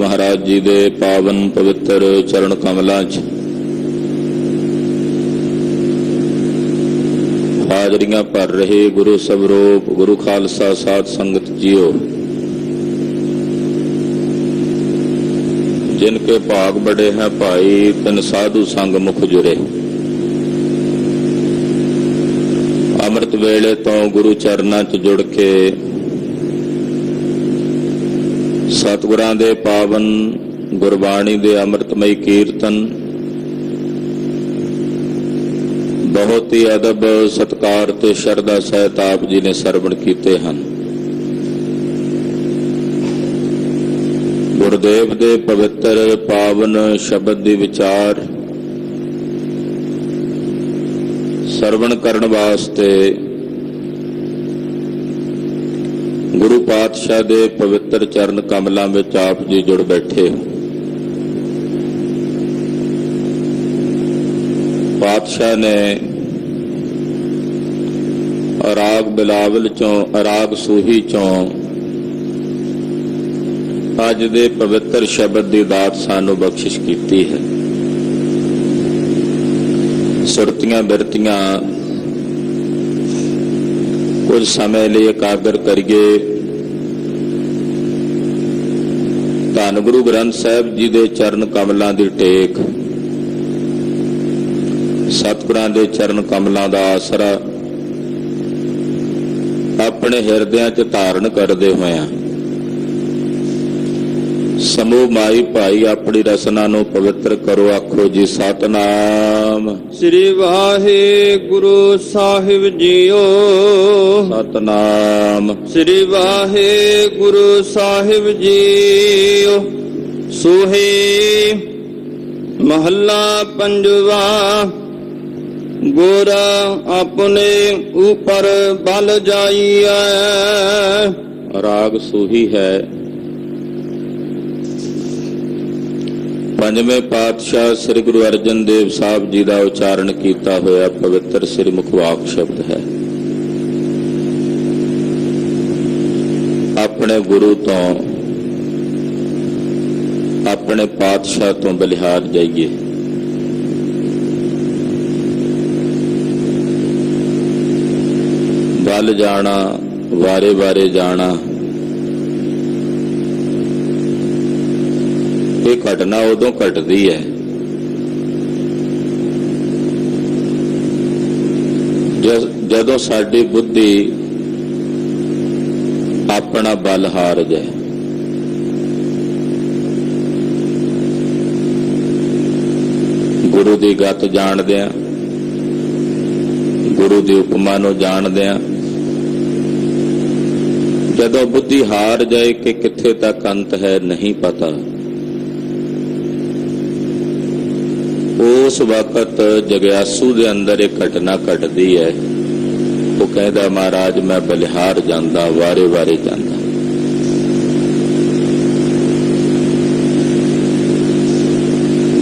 महाराज जी दे पावन पवित्र चरण कमलों च हाजरियां भर रहे गुरु सबरूप गुरु खालसा साध संगत जियो, जिनके भाग बड़े हैं भाई तिन साधु संग मुख जुरे। अमृत वेले तो गुरु चरना च जुड़ के सतगुरां दे पावन गुरबाणी दे अमृतमय कीर्तन बहुत ही अदब सत्कार ते शरदा सहित आप जी ने सरवण कीते हैं। गुरुदेव दे पवित्र पावन शब्द दे विचार सरवण करन वास्ते गुरु पातशाह दे पवित्र चरण कमलों में आप जी जुड़ बैठे हो। पातशाह ने अराग बिलावल चों अराग सूही चों अज दे पवित्र शब्द की दात सानू बख्शिश की है। सुरतियां बिरतियां कुछ समय लिए एकाग्र करिए। धन गुरु ग्रंथ साहिब जी दे चरण कमलों की टेक, सतगुरां दे चरण कमलों का आसरा अपने हिरदियां च धारण करदे होया समूह माई भाई अपनी रसना नूं पवित्र करो। आखो जी सतनाम श्री वाहिगुरु साहिब जीओ। सतनाम श्री वाहिगुरु साहिब जीओ। सोहे महला पंजवा। गोरा अपने ऊपर बल जाइए। राग सूही है। पंजवें पातशाह श्री गुरु अर्जन देव साहब जी का उच्चारण किया होया पवित्र श्री मुखवाक शब्द है। अपने गुरु तो अपने पातशाह तो बलिहार जाइए। बल जाना वारे वारे जाना ये घटना उदों घटती है जदों साडी बुद्धि अपना बल हार जाए। गुरु की गत जाणदियां गुरु की उपमा नूं जाणदियां जदों बुद्धि हार जाए कि कित्थे तक अंत है नहीं पता, उस वक्त जग्यासू के अंदर एक घटना घटती है। वो कहता महाराज मैं बलिहार जांदा वारे वारे जांदा।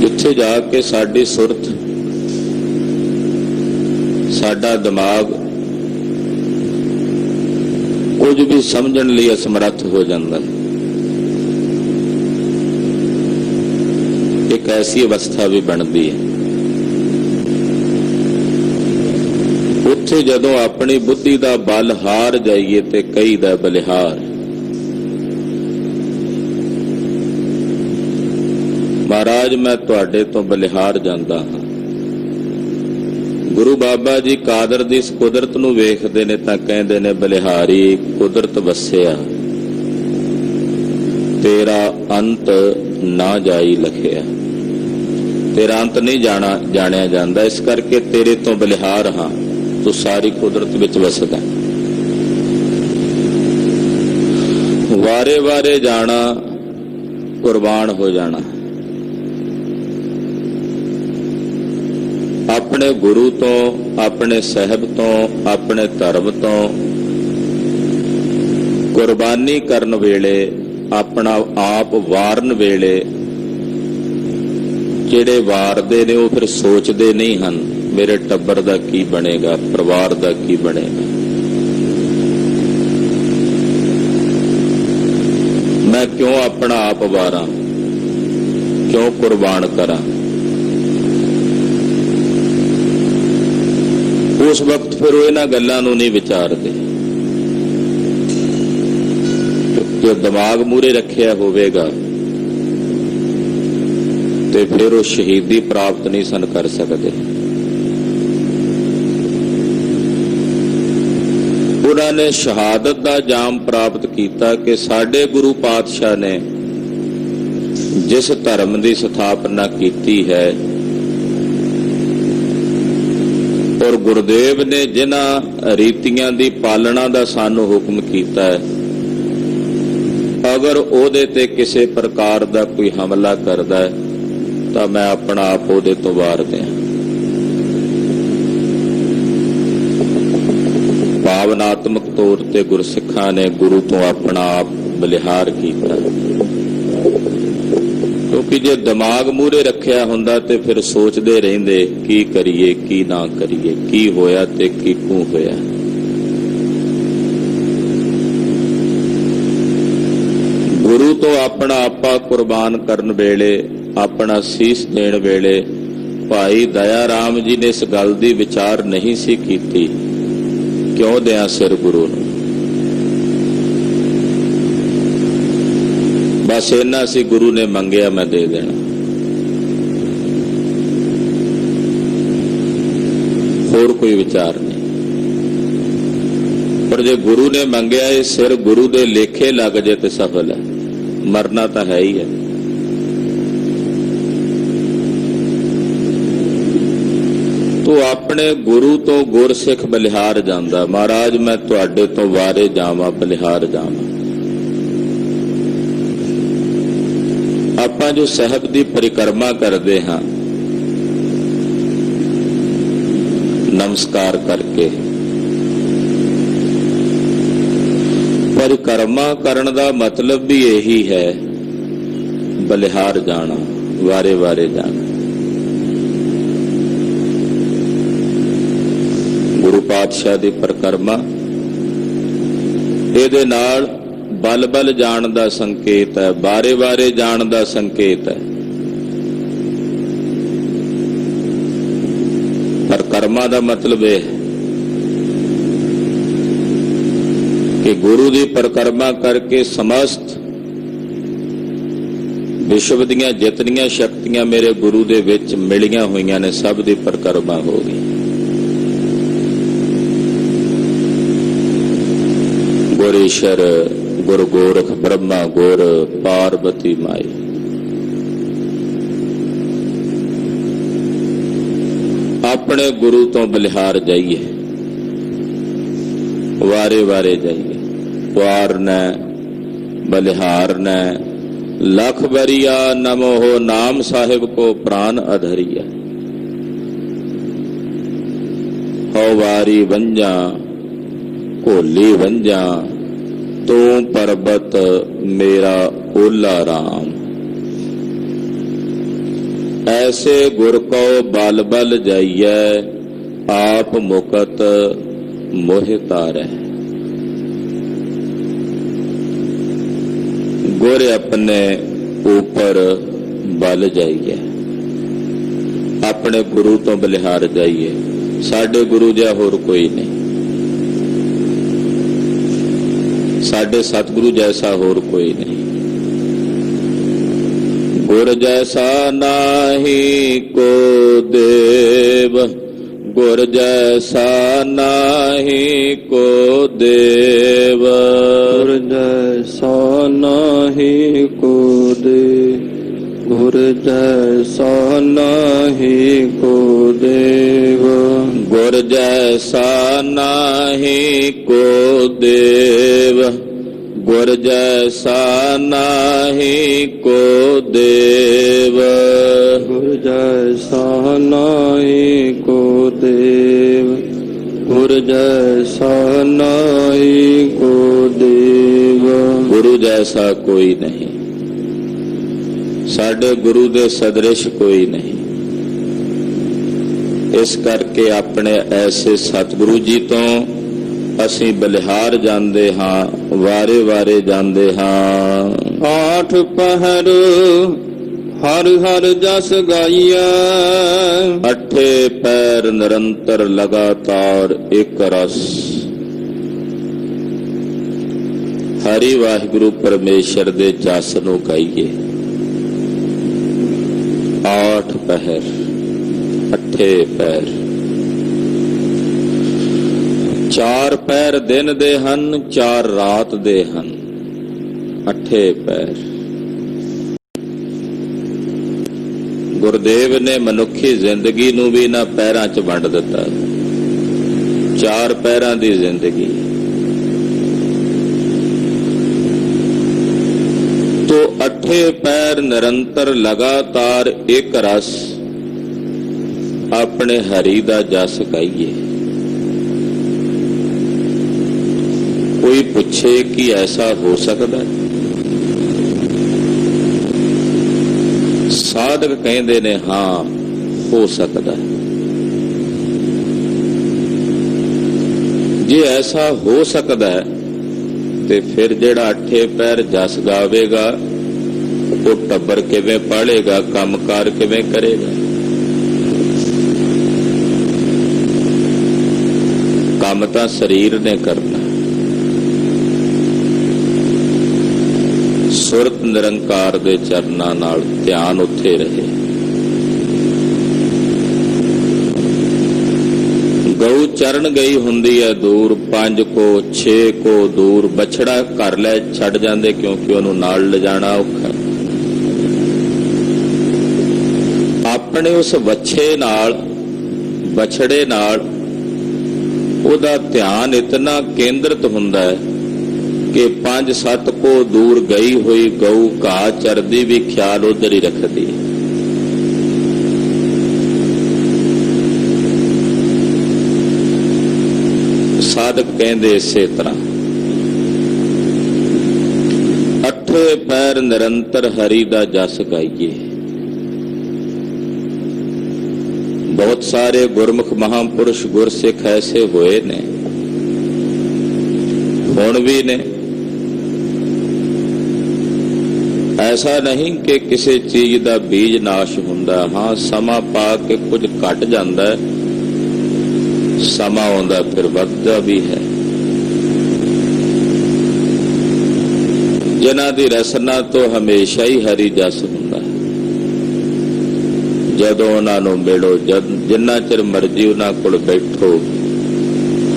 जिथे जाके साडी सुरत साडा दिमाग कुछ भी समझण लई असमर्थ हो जाता। एक ऐसी अवस्था भी बनती है उत्थे जदों अपनी बुद्धि का बल हार जाइए ते कई दा बलिहार। महाराज मैं तुहाडे तो बलिहार जांदा हां। गुरु बाबा जी कादर दी इस कुदरत नूं वेखदे ने तां कहंदे ने बलिहारी कुदरत वसिया तेरा अंत ना जाई लखिया। तेरा अंत नहीं जानिया जाता, इस करके तेरे तो बलिहार हाँ तू सारी कुदरत विच वसदा। वारे वारे जाना कुर्बान हो जाना। अपने गुरु तो अपने साहब तो अपने धर्म तो कुर्बानी करन वेले अपना आप वारन वेले ਜਿਹੜੇ ਵਾਰਦੇ ਨੇ ਉਹ ਫਿਰ ਸੋਚਦੇ ਨਹੀਂ ਹਨ ਮੇਰੇ ਟੱਬਰ ਦਾ ਕੀ ਬਣੇਗਾ, ਪਰਿਵਾਰ ਦਾ ਕੀ ਬਣੇਗਾ। मैं क्यों अपना आप वारा। ਕਿਉਂ ਕੁਰਬਾਨ ਕਰਾਂ। ਉਸ ਵਕਤ ਫਿਰ ਉਹ ਇਹਨਾਂ ਗੱਲਾਂ ਨੂੰ ਨਹੀਂ ਵਿਚਾਰਦੇ। ਜੋ ਦਿਮਾਗ ਮੂਹਰੇ ਰੱਖਿਆ ਹੋਵੇਗਾ ਤੇ ਫਿਰ ਉਹ ਸ਼ਹੀਦੀ ਪ੍ਰਾਪਤ ਨਹੀਂ ਸਨ ਕਰ ਸਕਦੇ। ਉਹਨਾਂ ਨੇ ਸ਼ਹਾਦਤ ਦਾ ਜਾਮ ਪ੍ਰਾਪਤ ਕੀਤਾ ਕਿ ਸਾਡੇ ਗੁਰੂ ਪਾਤਸ਼ਾਹ ਨੇ ਜਿਸ ਧਰਮ ਦੀ ਸਥਾਪਨਾ ਕੀਤੀ ਹੈ ਔਰ ਗੁਰਦੇਵ ਨੇ ਜਿਨ੍ਹਾਂ ਰੀਤੀਆਂ ਦੀ ਪਾਲਣਾ ਦਾ ਸਾਨੂੰ ਹੁਕਮ ਕੀਤਾ ਹੈ, ਅਗਰ ਉਹਦੇ ਤੇ ਕਿਸੇ ਪ੍ਰਕਾਰ ਦਾ ਕੋਈ ਹਮਲਾ ਕਰਦਾ ਹੈ ਤਾਂ ਮੈਂ ਆਪਣਾ ਆਪ ਉਹਦੇ ਤੋਂ ਵਾਰ ਦਿਆਂ। ਭਾਵਨਾਤਮਕ ਤੌਰ ਤੇ ਗੁਰਸਿੱਖਾਂ ਨੇ ਗੁਰੂ ਤੋਂ ਆਪਣਾ ਆਪ ਬਲਿਹਾਰ ਕੀਤਾ, ਕਿਉਂਕਿ ਜੇ ਦਿਮਾਗ ਮੂਹਰੇ ਰੱਖਿਆ ਹੁੰਦਾ ਤੇ ਫਿਰ ਸੋਚਦੇ ਰਹਿੰਦੇ ਕੀ ਕਰੀਏ ਕੀ ਨਾ ਕਰੀਏ, ਕੀ ਹੋਇਆ ਤੇ ਕੀ ਕਿਉਂ ਹੋਇਆ। ਗੁਰੂ ਤੋਂ ਆਪਣਾ ਆਪਾ ਕੁਰਬਾਨ ਕਰਨ ਵੇਲੇ, ਆਪਣਾ ਸੀਸ ਦੇਣ ਵੇਲੇ ਭਾਈ ਦਇਆ ਰਾਮ ਜੀ ਨੇ ਇਸ ਗੱਲ ਦੀ ਵਿਚਾਰ ਨਹੀਂ ਸੀ ਕੀਤੀ, ਕਿਉਂ ਦਿਆਂ ਸਿਰ ਗੁਰੂ ਨੂੰ। ਬਸ ਇੰਨਾ ਸੀ, ਗੁਰੂ ਨੇ ਮੰਗਿਆ ਮੈਂ ਦੇ ਦੇਣਾ। ਹੋਰ ਕੋਈ ਵਿਚਾਰ ਨਹੀਂ। ਪਰ ਜੇ ਗੁਰੂ ਨੇ ਮੰਗਿਆ ਇਹ ਸਿਰ ਗੁਰੂ ਦੇ ਲੇਖੇ ਲੱਗ ਜੇ ਤੇ ਸਫਲ ਹੈ, ਮਰਨਾ ਤਾਂ ਹੈ ਹੀ ਹੈ। ਤੂੰ ਆਪਣੇ ਗੁਰੂ ਤੋਂ ਗੁਰਸਿੱਖ ਬਲਿਹਾਰ ਜਾਂਦਾ, ਮਹਾਰਾਜ ਮੈਂ ਤੁਹਾਡੇ ਤੋਂ ਵਾਰੇ ਜਾਵਾਂ, ਬਲਿਹਾਰ ਜਾਵਾਂ। ਆਪਾਂ ਜੋ ਸਾਹਿਬ ਦੀ ਪਰਿਕਰਮਾ ਕਰਦੇ ਹਾਂ ਨਮਸਕਾਰ ਕਰਕੇ, ਪਰਿਕਰਮਾ ਕਰਨ ਦਾ ਮਤਲਬ ਵੀ ਇਹੀ ਹੈ, ਬਲਿਹਾਰ ਜਾਣਾ, ਵਾਰੇ ਵਾਰੇ ਜਾਣਾ। ਗੁਰੂ ਪਾਤਸ਼ਾਹ ਦੀ ਪਰਿਕਰਮਾ ਇਹਦੇ ਨਾਲ ਬਲ ਬਲ ਜਾਣ ਦਾ ਸੰਕੇਤ ਹੈ, ਬਾਰੇ ਬਾਰੇ ਜਾਣ ਦਾ ਸੰਕੇਤ ਹੈ। ਪਰਿਕਰਮਾ ਦਾ ਮਤਲਬ ਇਹ ਹੈ ਕਿ ਗੁਰੂ ਦੀ ਪਰਿਕਰਮਾ ਕਰਕੇ ਸਮਸਤ ਵਿਸ਼ਵ ਦੀਆਂ ਜਿਤਨੀਆਂ ਸ਼ਕਤੀਆਂ ਮੇਰੇ ਗੁਰੂ ਦੇ ਵਿੱਚ ਮਿਲੀਆਂ ਹੋਈਆਂ ਨੇ, ਸਭ ਦੀ ਪਰਿਕਰਮਾ ਹੋ ਗਈ। ਗੁਰੇਸ਼ਰ ਗੁਰੂ ਗੋਰਖ ਬ੍ਰਹਮਾ ਗੁਰ ਪਾਰਬਤੀ ਮਾਈ। ਆਪਣੇ ਗੁਰੂ ਤੋਂ ਬਲਿਹਾਰ ਜਾਈਏ, ਵਾਰੇ ਵਾਰੇ ਜਾਈਏ। ਵਾਰਨਾ ਬਲਿਹਾਰਨਾ ਲਖ ਬਰੀਆ ਨਮੋ ਨਾਮ ਸਾਹਿਬ ਕੋ ਪ੍ਰਾਨ ਅਧਰਿਆ। ਹੋ ਵਾਰੀ ਵੰਜਾ ਭੋਲੀ ਵੰਜਾ, ਤੂੰ ਪਰਬਤ ਮੇਰਾ ਓਲਾ ਰਾਮ। ਐਸੇ ਗੁਰ ਕੋ ਬਲ ਬਲ ਜਾਈਐ, ਆਪ ਮੁਕਤ ਮੋਹਿ ਤਾਰੈ। ਗੁਰ ਆਪਣੇ ऊपर बल जाइए, अपने गुरु तो बलिहार जाइए। साडे गुरु जिहा होर कोई नहीं, साडे सतगुरु जैसा होर कोई नहीं। गुर जैसा नाही को देव, गुर जैसा नाही को देव, गुर जैसा नाही को देव, गुर जैसा नाही को देव, गुर जैसा नाही को देव, गुर जैसा नाही को देव, गुर जैसा नाही को देव, गुर जैसा नाही को देव। गुरु जैसा कोई नहीं, साडे गुरु दे सदृश कोई नहीं। इस करके अपने ऐसे सतगुरु जी तो असीं बलिहार जांदे हां, वारे वारे जांदे हां। आठ पहर ਹਰ ਹਰ ਜਸ ਗਾਈਐ। ਅਠੇ ਪੈਰ ਨਿਰੰਤਰ ਲਗਾਤਾਰ ਇੱਕ ਰਸ। ਹਰੀ ਵਾਹਿਗੁਰੂ ਪਰਮੇਸ਼ਰ ਦੇ ਜਸ ਨੂੰ ਗਾਈਏ। ਆਠ ਪਹਿਰ, ਅਠੇ ਪੈਰ। ਚਾਰ ਪੈਰ ਦਿਨ ਦੇ ਹਨ, ਚਾਰ ਰਾਤ ਦੇ ਹਨ। ਅਠੇ ਪੈਰ। ਗੁਰਦੇਵ ਨੇ ਮਨੁੱਖੀ ਜ਼ਿੰਦਗੀ ਨੂੰ ਵੀ ਇਹਨਾਂ ਪੈਰਾਂ 'ਚ ਵੰਡ ਦਿੱਤਾ। ਚਾਰ ਪੈਰਾਂ ਦੀ ਜ਼ਿੰਦਗੀ। ਤੋ ਅਠੇ ਪੈਰ ਨਿਰੰਤਰ ਲਗਾਤਾਰ ਇੱਕ ਰਸ ਆਪਣੇ ਹਰੀ ਦਾ ਜਸ ਗਾਈਏ। ਕੋਈ ਪੁੱਛੇ ਕਿ ਐਸਾ ਹੋ ਸਕਦਾ? ਸਾਧਕ ਕਹਿੰਦੇ ਨੇ ਹਾਂ, ਹੋ ਸਕਦਾ। ਜੇ ਐਸਾ ਹੋ ਸਕਦਾ ਤੇ ਫਿਰ ਜਿਹੜਾ ਅਠੇ ਪੈਰ ਜਸ ਗਾਵੇਗਾ ਉਹ ਟੱਬਰ ਕਿਵੇਂ ਪਾਲੇਗਾ, ਕੰਮਕਾਰ ਕਿਵੇਂ ਕਰੇਗਾ? ਕੰਮ ਤਾਂ ਸਰੀਰ ਨੇ ਕਰਨਾ। ਸੁਰਤ ਨਿਰੰਕਾਰ ਦੇ ਚਰਨਾਂ ਨਾਲ ਧਿਆਨ ਉੱਥੇ ਰਹੇ। ਗਊ ਚਰਨ ਗਈ ਹੁੰਦੀ ਹੈ ਦੂਰ, 5 ਕੋ 6 ਕੋ ਦੂਰ। ਬਛੜਾ ਘਰ ਲੈ ਛੱਡ ਜਾਂਦੇ ਕਿਉਂਕਿ ਉਹਨੂੰ ਨਾਲ ਲਿਜਾਣਾ ਔਖਾ। ਆਪਣੇ ਉਸ ਵੱਛੇ ਨਾਲ, ਬਛੜੇ ਨਾਲ ਉਹਦਾ ਧਿਆਨ ਇਤਨਾ ਕੇਂਦਰਿਤ ਹੁੰਦਾ ਹੈ ਕਿ 5-7 ਕੋ ਦੂਰ ਗਈ ਹੋਈ ਗਊ ਘਾਹ ਚਰਦੀ ਵੀ ਖਿਆਲ ਉਧਰ ਹੀ ਰੱਖਦੀ ਹੈ। ਸਾਧਕ ਕਹਿੰਦੇ ਇਸੇ ਤਰ੍ਹਾਂ ਅਠੇ ਪੈਰ ਨਿਰੰਤਰ ਹਰੀ ਦਾ ਜਸ ਗਾਈਏ। ਬਹੁਤ ਸਾਰੇ ਗੁਰਮੁਖ ਮਹਾਂਪੁਰਸ਼ ਗੁਰਸਿੱਖ ਐਸੇ ਹੋਏ ਨੇ, ਹੁਣ ਵੀ ਨੇ। ਐਸਾ ਨਹੀਂ ਕਿ ਕਿਸੇ ਚੀਜ਼ ਦਾ ਬੀਜ ਨਾਸ਼ ਹੁੰਦਾ। ਹਾਂ, ਸਮਾਂ ਪਾ ਕੇ ਕੁਝ ਘਟ ਜਾਂਦਾ ਹੈ, ਸਮਾਂ ਆਉਂਦਾ ਫਿਰ ਵੱਧਦਾ ਵੀ ਹੈ। ਜਿਨ੍ਹਾਂ ਦੀ ਰਸਨਾ ਤੋਂ ਹਮੇਸ਼ਾ ਹੀ ਹਰੀ ਜਸ ਹੁੰਦਾ। ਜਦੋਂ ਉਹਨਾਂ ਨੂੰ ਮਿਲੋ, ਜਿੰਨਾ ਚਿਰ ਮਰਜੀ ਉਹਨਾਂ ਕੋਲ ਬੈਠੋ,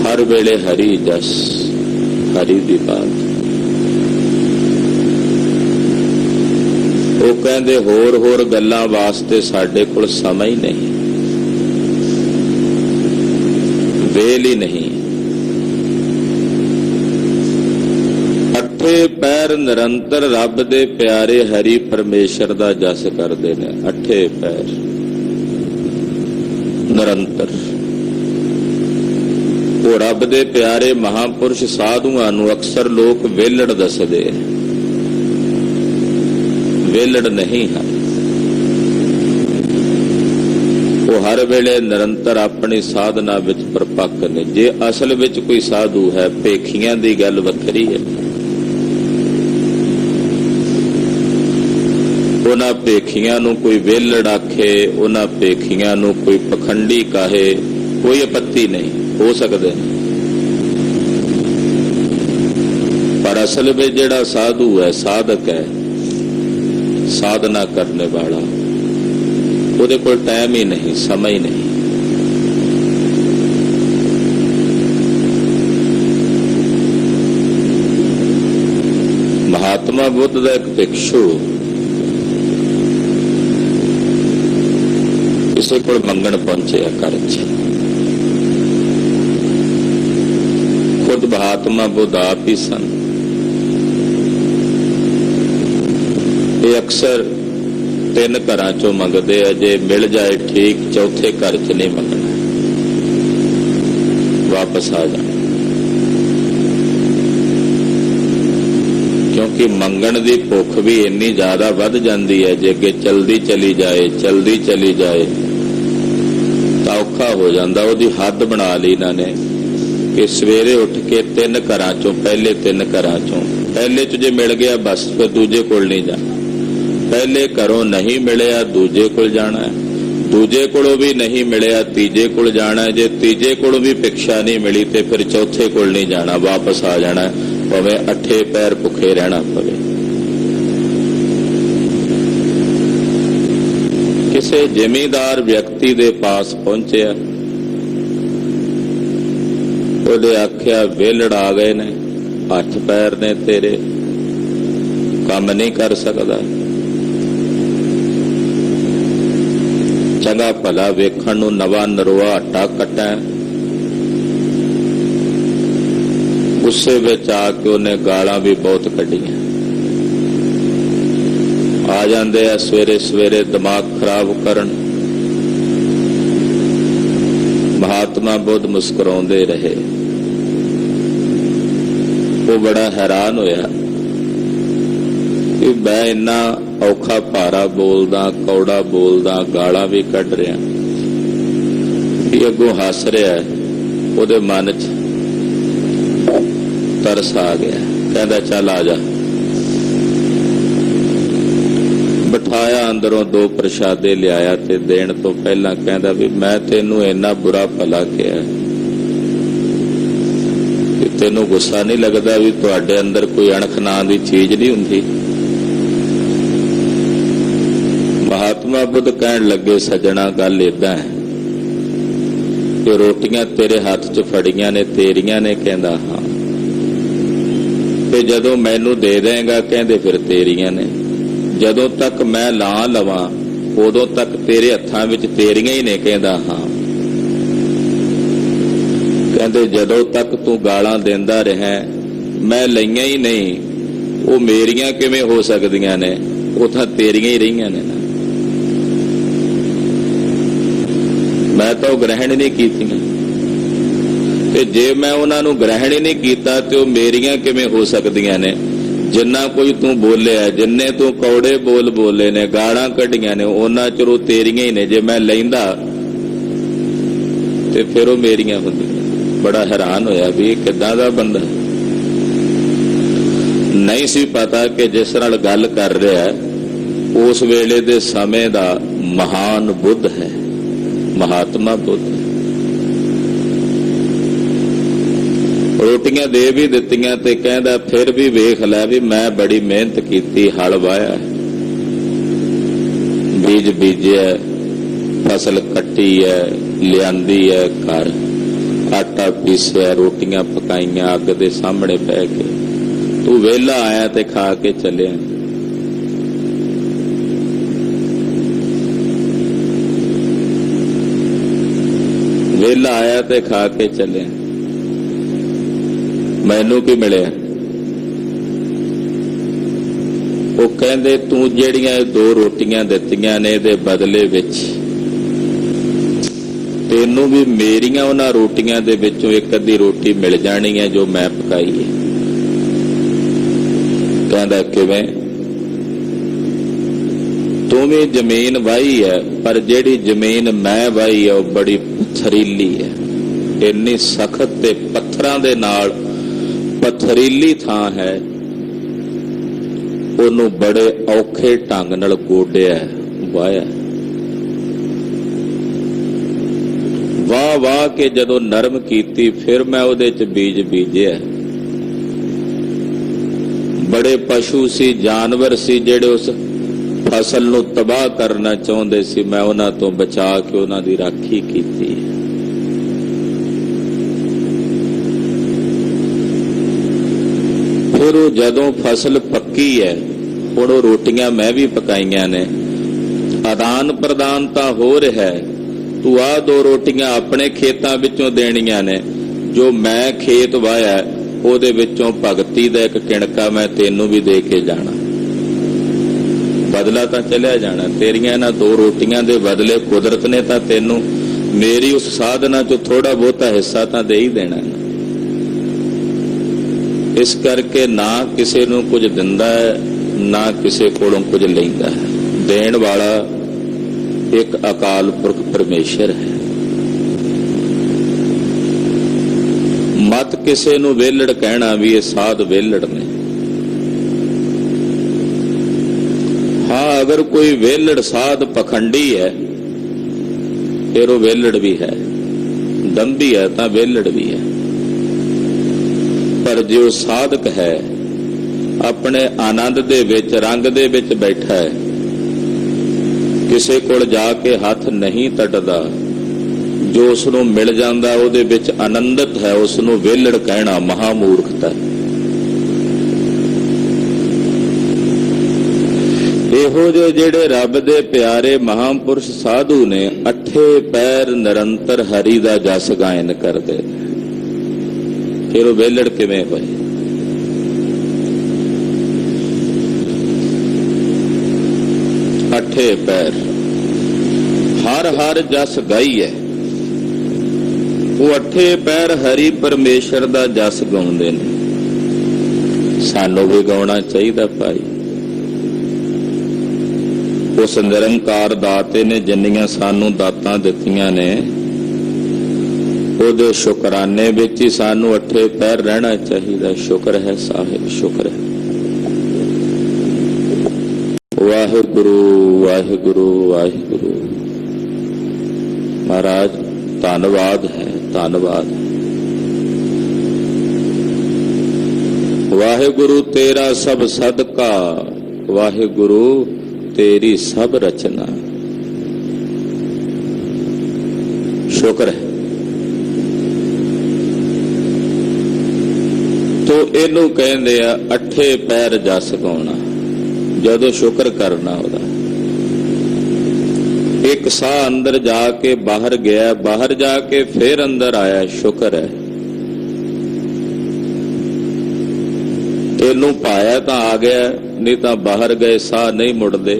ਹਰ ਵੇਲੇ ਹਰੀ ਜਸ, ਹਰੀ ਦੀ ਬਾਤ। ਉਹ ਕਹਿੰਦੇ ਹੋਰ ਗੱਲਾਂ ਵਾਸਤੇ ਸਾਡੇ ਕੋਲ ਸਮਾਂ ਹੀ ਨਹੀਂ, ਵੇਲ ਹੀ ਨਹੀਂ। ਅਠੇ ਪੈਰ ਨਿਰੰਤਰ ਰੱਬ ਦੇ ਪਿਆਰੇ ਹਰੀ ਪਰਮੇਸ਼ਰ ਦਾ ਜਸ ਕਰਦੇ ਨੇ। ਅਠੇ ਪੈਰ ਨਿਰੰਤਰ। ਉਹ ਰੱਬ ਦੇ ਪਿਆਰੇ ਮਹਾਂਪੁਰਸ਼ ਸਾਧੂਆਂ ਨੂੰ ਅਕਸਰ ਲੋਕ ਵੇਲੜ ਦੱਸਦੇ, ਵੇਲੜ ਨਹੀਂ ਹਨ। ਉਹ ਹਰ ਵੇਲੇ ਨਿਰੰਤਰ ਆਪਣੀ ਸਾਧਨਾ ਵਿੱਚ ਪਰਪੱਕ ਨੇ। ਜੇ ਅਸਲ ਵਿੱਚ ਕੋਈ ਸਾਧੂ ਹੈ, ਭੇਖੀਆਂ ਦੀ ਗੱਲ ਵੱਖਰੀ ਹੈ। ਉਹਨਾਂ ਭੇਖੀਆਂ ਨੂੰ ਕੋਈ ਵੇਲੜ ਆਖੇ, ਉਹਨਾਂ ਭੇਖੀਆਂ ਨੂੰ ਕੋਈ ਪਖੰਡੀ ਕਹੇ, ਕੋਈ ਆਪੱਤੀ ਨਹੀਂ, ਹੋ ਸਕਦੇ। ਪਰ ਅਸਲ ਵਿੱਚ ਜਿਹੜਾ ਸਾਧੂ ਹੈ, ਸਾਧਕ ਹੈ, ਸਾਧਨਾ ਕਰਨੇ ਵਾਲਾ, ਉਹਦੇ ਕੋਲ ਟਾਈਮ ਹੀ ਨਹੀਂ, ਸਮਾਂ ਹੀ ਨਹੀਂ। ਮਹਾਤਮਾ ਬੁੱਧ ਦਾ ਇੱਕ ਭਿਕਸ਼ੂ ਕਿਸੇ ਕੋਲ ਮੰਗਣ ਪਹੁੰਚਿਆ ਘਰ 'ਚ। ਖੁਦ ਮਹਾਤਮਾ ਬੁੱਧ ਆਪ ਹੀ ਸਨ। ਇਹ ਅਕਸਰ 3 ਘਰਾਂ ਚੋਂ ਮੰਗਦੇ ਆ, ਜੇ ਮਿਲ ਜਾਏ ਠੀਕ, ਚੌਥੇ ਘਰ 'ਚ ਨਹੀਂ ਮੰਗਣਾ, ਵਾਪਸ ਆ ਜਾ। ਕਿਉਂਕਿ ਮੰਗਣ ਦੀ ਭੁੱਖ ਵੀ ਇੰਨੀ ਜ਼ਿਆਦਾ ਵੱਧ ਜਾਂਦੀ ਹੈ, ਜੇ ਅੱਗੇ ਚਲਦੀ ਚਲੀ ਜਾਏ ਤਾਂ ਔਖਾ ਹੋ ਜਾਂਦਾ। ਉਹਦੀ ਹੱਦ ਬਣਾ ਲਈ ਇਹਨਾਂ ਨੇ ਕਿ ਸਵੇਰੇ ਉੱਠ ਕੇ 3 ਘਰਾਂ ਚੋਂ, ਪਹਿਲੇ 3 ਘਰਾਂ ਚੋਂ, ਪਹਿਲੇ 'ਚ ਜੇ ਮਿਲ ਗਿਆ ਬਸ ਫਿਰ ਦੂਜੇ ਕੋਲ ਨਹੀਂ ਜਾਣਾ। ਪਹਿਲੇ ਘਰੋਂ ਨਹੀਂ ਮਿਲਿਆ ਦੂਜੇ ਕੋਲ ਜਾਣਾ ਹੈ, ਦੂਜੇ ਕੋਲੋਂ ਵੀ ਨਹੀਂ ਮਿਲਿਆ ਤੀਜੇ ਕੋਲ ਜਾਣਾ ਹੈ, ਜੇ ਤੀਜੇ ਕੋਲੋਂ ਵੀ ਭਿਕਸ਼ਾ ਨਹੀਂ ਮਿਲੀ ਤੇ ਫਿਰ ਚੌਥੇ ਕੋਲ ਨਹੀਂ ਜਾਣਾ, ਵਾਪਸ ਆ ਜਾਣਾ, ਭਾਵੇਂ ਅੱਠੇ ਪੈਰ ਭੁੱਖੇ ਰਹਿਣਾ ਪਵੇ। ਕਿਸੇ ਜ਼ਿਮੀਂਦਾਰ ਵਿਅਕਤੀ ਦੇ ਪਾਸ ਪਹੁੰਚਿਆ, ਉਹਦੇ ਆਖਿਆ ਵਿਹਲੜ ਆ ਗਏ ਨੇ, ਹੱਥ ਪੈਰ ਨੇ ਤੇਰੇ, ਕੰਮ ਨਹੀਂ ਕਰ ਸਕਦਾ, ਚੰਗਾ ਭਲਾ ਵੇਖਣ ਨੂੰ ਨਵਾਂ ਨਰੋਆ ਹੱਟਾ ਕੱਟਾ, ਗੁੱਸੇ ਵਿੱਚ ਆ ਕੇ ਉਹਨੇ ਗਾਲਾਂ ਵੀ ਬਹੁਤ ਕੱਢੀਆਂ। ਆ ਜਾਂਦੇ ਆ ਸਵੇਰੇ ਸਵੇਰੇ ਦਿਮਾਗ ਖਰਾਬ ਕਰਨ। ਮਹਾਤਮਾ ਬੁੱਧ ਮੁਸਕਰਾਉਂਦੇ ਰਹੇ। ਉਹ ਬੜਾ ਹੈਰਾਨ ਹੋਇਆ ਕਿ ਮੈਂ ਇੰਨਾ ਔਖਾ ਭਾਰਾ ਬੋਲਦਾ, ਕੌੜਾ ਬੋਲਦਾ, ਗਾਲਾਂ ਵੀ ਕੱਢ ਰਿਹਾ, ਵੀ ਅੱਗੋਂ ਹੱਸ ਰਿਹਾ। ਉਹਦੇ ਮਨ 'ਚ ਤਰਸ ਆ ਗਿਆ, ਕਹਿੰਦਾ ਚੱਲ ਆ ਜਾ। ਬਿਠਾਇਆ, ਅੰਦਰੋਂ ਦੋ ਪ੍ਰਸ਼ਾਦੇ ਲਿਆਇਆ ਤੇ ਦੇਣ ਤੋਂ ਪਹਿਲਾਂ ਕਹਿੰਦਾ ਵੀ ਮੈਂ ਤੈਨੂੰ ਇੰਨਾ ਬੁਰਾ ਭਲਾ ਕਿਹਾ, ਕਿ ਤੈਨੂੰ ਗੁੱਸਾ ਨਹੀਂ ਲੱਗਦਾ ਵੀ ਤੁਹਾਡੇ ਅੰਦਰ ਕੋਈ ਅਣਖ ਨਾਂ ਦੀ ਚੀਜ਼ ਨਹੀਂ ਹੁੰਦੀ। ਮਹਾਤਮਾ ਬੁੱਧ ਕਹਿਣ ਲੱਗੇ, ਸੱਜਣਾ ਗੱਲ ਏਦਾਂ ਹੈ ਕਿ ਰੋਟੀਆਂ ਤੇਰੇ ਹੱਥ 'ਚ ਫੜੀਆਂ ਨੇ, ਤੇਰੀਆਂ ਨੇ? ਕਹਿੰਦਾ ਹਾਂ। ਤੇ ਜਦੋਂ ਮੈਨੂੰ ਦੇ ਦੇਂਗਾ? ਕਹਿੰਦੇ ਫਿਰ ਤੇਰੀਆਂ ਨੇ। ਜਦੋਂ ਤੱਕ ਮੈਂ ਲਾ ਲਵਾਂ ਉਦੋਂ ਤੱਕ ਤੇਰੇ ਹੱਥਾਂ ਵਿੱਚ ਤੇਰੀਆਂ ਹੀ ਨੇ? ਕਹਿੰਦਾ ਹਾਂ। ਕਹਿੰਦੇ ਜਦੋਂ ਤੱਕ ਤੂੰ ਗਾਲਾਂ ਦਿੰਦਾ ਰਿਹਾ ਮੈਂ ਲਈਆਂ ਹੀ ਨਹੀਂ, ਉਹ ਮੇਰੀਆਂ ਕਿਵੇਂ ਹੋ ਸਕਦੀਆਂ ਨੇ? ਉਹ ਤਾਂ ਤੇਰੀਆਂ ਹੀ ਰਹੀਆਂ ਨੇ ਨਾ, ਮੈਂ ਤਾਂ ਉਹ ਗ੍ਰਹਿਣ ਨਹੀਂ ਕੀਤੀਆਂ। ਤੇ ਜੇ ਮੈਂ ਉਹਨਾਂ ਨੂੰ ਗ੍ਰਹਿਣ ਹੀ ਨਹੀਂ ਕੀਤਾ ਤੇ ਉਹ ਮੇਰੀਆਂ ਕਿਵੇਂ ਹੋ ਸਕਦੀਆਂ ਨੇ? ਜਿੰਨਾ ਕੋਈ ਤੂੰ ਬੋਲਿਆ, ਜਿੰਨੇ ਤੂੰ ਕੌੜੇ ਬੋਲ ਬੋਲੇ ਨੇ, ਗਾਲਾਂ ਕੱਢੀਆਂ ਨੇ, ਉਹਨਾਂ ਚਿਰ ਉਹ ਤੇਰੀਆਂ ਹੀ ਨੇ। ਜੇ ਮੈਂ ਲੈਂਦਾ ਤੇ ਫਿਰ ਉਹ ਮੇਰੀਆਂ ਹੁੰਦੀਆਂ। ਬੜਾ ਹੈਰਾਨ ਹੋਇਆ ਵੀ ਇਹ ਕਿੱਦਾਂ ਦਾ ਬੰਦਾ। ਨਹੀਂ ਸੀ ਪਤਾ ਕਿ ਜਿਸ ਨਾਲ ਗੱਲ ਕਰ ਰਿਹਾ ਉਸ ਵੇਲੇ ਦੇ ਸਮੇਂ ਦਾ ਮਹਾਨ ਬੁੱਧ ਹੈ, ਮਹਾਤਮਾ ਬੁੱਧ। ਰੋਟੀਆਂ ਦੇ ਵੀ ਦਿੱਤੀਆਂ ਤੇ ਕਹਿੰਦਾ ਫਿਰ ਵੀ ਵੇਖ ਲੈ ਵੀ ਮੈਂ ਬੜੀ ਮਿਹਨਤ ਕੀਤੀ, ਹਲ ਵਾਹਿਆ, ਬੀਜ ਬੀਜਿਆ, ਫਸਲ ਕੱਟੀ ਹੈ, ਲਿਆਂਦੀ ਹੈ ਘਰ, ਆਟਾ ਪੀਸਿਆ, ਰੋਟੀਆਂ ਪਕਾਈਆਂ ਅੱਗ ਦੇ ਸਾਹਮਣੇ ਬਹਿ ਕੇ, ਤੂੰ ਵਿਹਲਾ ਆਇਆ ਤੇ ਖਾ ਕੇ ਚੱਲਿਆ। ਵਿਹਲਾ ਆਇਆ ਤੇ ਖਾ ਕੇ ਚੱਲਿਆ, ਮੈਨੂੰ ਕੀ ਮਿਲਿਆ? ਉਹ ਕਹਿੰਦੇ ਤੂੰ ਜਿਹੜੀਆਂ ਇਹ ਦੋ ਰੋਟੀਆਂ ਦਿੱਤੀਆਂ ਨੇ ਇਹਦੇ ਬਦਲੇ ਵਿੱਚ ਤੈਨੂੰ ਵੀ ਮੇਰੀਆਂ ਉਹਨਾਂ ਰੋਟੀਆਂ ਦੇ ਵਿੱਚੋਂ ਇੱਕ ਅੱਧੀ ਰੋਟੀ ਮਿਲ ਜਾਣੀ ਹੈ ਜੋ ਮੈਂ ਪਕਾਈ ਹੈ। ਕਹਿੰਦਾ ਕਿਵੇਂ? ਤੂੰ ਵੀ ਜ਼ਮੀਨ ਵਾਹੀ ਹੈ ਪਰ ਜਿਹੜੀ ਜ਼ਮੀਨ ਮੈਂ ਵਾਹੀ ਹੈ ਉਹ ਬੜੀ ਪੱਥਰੀਲੀ ਹੈ, ਇੰਨੀ ਸਖਤ ਤੇ ਪੱਥਰਾਂ ਦੇ ਨਾਲ ਪੱਥਰੀਲੀ ਥਾਂ ਹੈ, ਉਹਨੂੰ ਬੜੇ ਔਖੇ ਢੰਗ ਨਾਲ ਗੋਡਿਆ, ਵਾਹਿਆ। ਵਾਹ ਵਾਹ ਕੇ ਜਦੋਂ ਨਰਮ ਕੀਤੀ ਫਿਰ ਮੈਂ ਉਹਦੇ 'ਚ ਬੀਜ ਬੀਜਿਆ। ਬੜੇ ਪਸ਼ੂ ਸੀ, ਜਾਨਵਰ ਸੀ ਜਿਹੜੇ ਉਸ ਫਸਲ ਨੂੰ ਤਬਾਹ ਕਰਨਾ ਚਾਹੁੰਦੇ ਸੀ, ਮੈਂ ਉਹਨਾਂ ਤੋਂ ਬਚਾ ਕੇ ਉਹਨਾਂ ਦੀ ਰਾਖੀ ਕੀਤੀ। ਫਿਰ ਉਹ ਜਦੋਂ ਫਸਲ ਪੱਕੀ ਹੈ, ਹੁਣ ਉਹ ਰੋਟੀਆਂ ਮੈਂ ਵੀ ਪਕਾਈਆਂ ਨੇ, ਆਦਾਨ ਪ੍ਰਦਾਨ ਤਾਂ ਹੋ ਰਿਹਾ ਹੈ। ਤੂੰ ਆਹ ਦੋ ਰੋਟੀਆਂ ਆਪਣੇ ਖੇਤਾਂ ਵਿੱਚੋਂ ਦੇਣੀਆਂ ਨੇ, ਜੋ ਮੈਂ ਖੇਤ ਵਾਹਿਆ ਉਹਦੇ ਵਿੱਚੋਂ ਭਗਤੀ ਦਾ ਇੱਕ ਕਿਣਕਾ ਮੈਂ ਤੈਨੂੰ ਵੀ ਦੇ ਕੇ ਜਾਣਾ, ਬਦਲਾ ਤਾਂ ਚਲਿਆ ਜਾਣਾ। ਤੇਰੀਆਂ ਇਹਨਾਂ ਦੋ ਰੋਟੀਆਂ ਦੇ ਬਦਲੇ ਕੁਦਰਤ ਨੇ ਤਾਂ ਤੈਨੂੰ ਮੇਰੀ ਉਸ ਸਾਧਨਾ 'ਚੋਂ ਥੋੜਾ ਬਹੁਤਾ ਹਿੱਸਾ ਤਾਂ ਦੇ ਹੀ ਦੇਣਾ। ਇਸ ਕਰਕੇ ਨਾ ਕਿਸੇ ਨੂੰ ਕੁਝ ਦਿੰਦਾ ਹੈ, ਨਾ ਕਿਸੇ ਕੋਲੋਂ ਕੁਝ ਲੈਂਦਾ ਹੈ। ਦੇਣ ਵਾਲਾ ਇੱਕ ਅਕਾਲ ਪੁਰਖ ਪਰਮੇਸ਼ਰ ਹੈ। ਮਤ ਕਿਸੇ ਨੂੰ ਵਿਹਲੜ ਕਹਿਣਾ ਵੀ ਇਹ ਸਾਧ ਵਿਹਲੜ ਨੇ। ਹਾਂ, ਅਗਰ ਕੋਈ ਵੇਲੜ ਸਾਧ ਪਖੰਡੀ ਹੈ ਫਿਰ ਉਹ ਵੇਲੜ ਵੀ ਹੈ, ਦੰਭੀ ਹੈ ਤਾਂ ਵੇਲੜ ਵੀ ਹੈ। ਪਰ ਜੋ ਸਾਧਕ ਹੈ ਆਪਣੇ ਆਨੰਦ ਦੇ ਵਿੱਚ, ਰੰਗ ਦੇ ਵਿੱਚ ਬੈਠਾ ਹੈ, ਕਿਸੇ ਕੋਲ ਜਾ ਕੇ ਹੱਥ ਨਹੀਂ ਤੱਟਦਾ, ਜੋ ਉਸ ਨੂੰ ਮਿਲ ਜਾਂਦਾ ਉਹਦੇ ਵਿੱਚ ਆਨੰਦਿਤ ਹੈ, ਉਸ ਨੂੰ ਵੇਲੜ ਕਹਿਣਾ ਮਹਾਮੂਰਖਤਾ ਹੈ। ਇਹੋ ਜਿਹੇ ਜਿਹੜੇ ਰੱਬ ਦੇ ਪਿਆਰੇ ਮਹਾਂਪੁਰਸ਼ ਸਾਧੂ ਨੇ, ਅੱਠੇ ਪੈਰ ਨਿਰੰਤਰ ਹਰੀ ਦਾ ਜਸ ਗਾਇਨ ਕਰਦੇ, ਫਿਰ ਉਹ ਵੇਲੜ ਕਿਵੇਂ ਹੋਏ? ਅੱਠੇ ਪੈਰ ਹਰ ਹਰ ਜਸ ਗਾਈਐ, ਉਹ ਅੱਠੇ ਪੈਰ ਹਰੀ ਪਰਮੇਸ਼ਰ ਦਾ ਜਸ ਗਾਉਂਦੇ ਨੇ। ਸਾਨੂੰ ਵੀ ਗਾਉਣਾ ਚਾਹੀਦਾ ਭਾਈ। ਉਸ ਨਿਰੰਕਾਰ ਦਾਤੇ ਨੇ ਜਿੰਨੀਆਂ ਸਾਨੂੰ ਦਾਤਾਂ ਦਿੱਤੀਆਂ ਨੇ, ਉਹਦੇ ਸ਼ੁਕਰਾਨੇ ਵਿੱਚ ਹੀ ਸਾਨੂੰ ਅੱਠੇ ਪੈਰ ਰਹਿਣਾ ਚਾਹੀਦਾ। ਸ਼ੁਕਰ ਹੈ ਸਾਹਿਬ, ਸ਼ੁਕਰ ਹੈ। ਵਾਹਿਗੁਰੂ ਵਾਹਿਗੁਰੂ ਵਾਹਿਗੁਰੂ। ਮਹਾਰਾਜ ਧੰਨਵਾਦ ਹੈ, ਧੰਨਵਾਦ। ਵਾਹਿਗੁਰੂ ਤੇਰਾ ਸਭ ਸਦਕਾ, ਵਾਹਿਗੁਰੂ तेरी सब रचना। शुक्र है। तो इनू कहते आ अठे पैर जस गाउणा। जदों शुक्र करना होदा, एक साह अंदर जाके बाहर गया, बाहर जाके फिर अंदर आया, शुक्र है। इनू पाया तो आ गया, नहीं तो बाहर गए साह नहीं मुड़ते,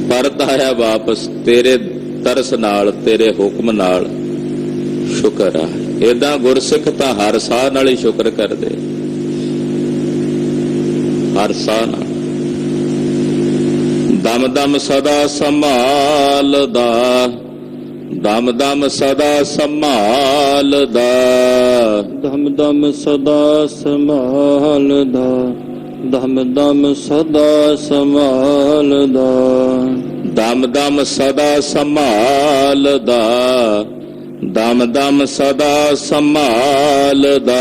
परत आया वापस तेरे तरस नाल, तेरे हुक्म नाल। शुक्र आ। इदां गुरसिख तां हर साह नाल ही शुक्र करदे, हर साह नाल। दम दम सदा संभालदा, दम दम सदा संभालदा, दम दम सदा संभालदा, दम दम सदा संभालदा, दम दम सदा संभालदा, दम दम सदा संभालदा,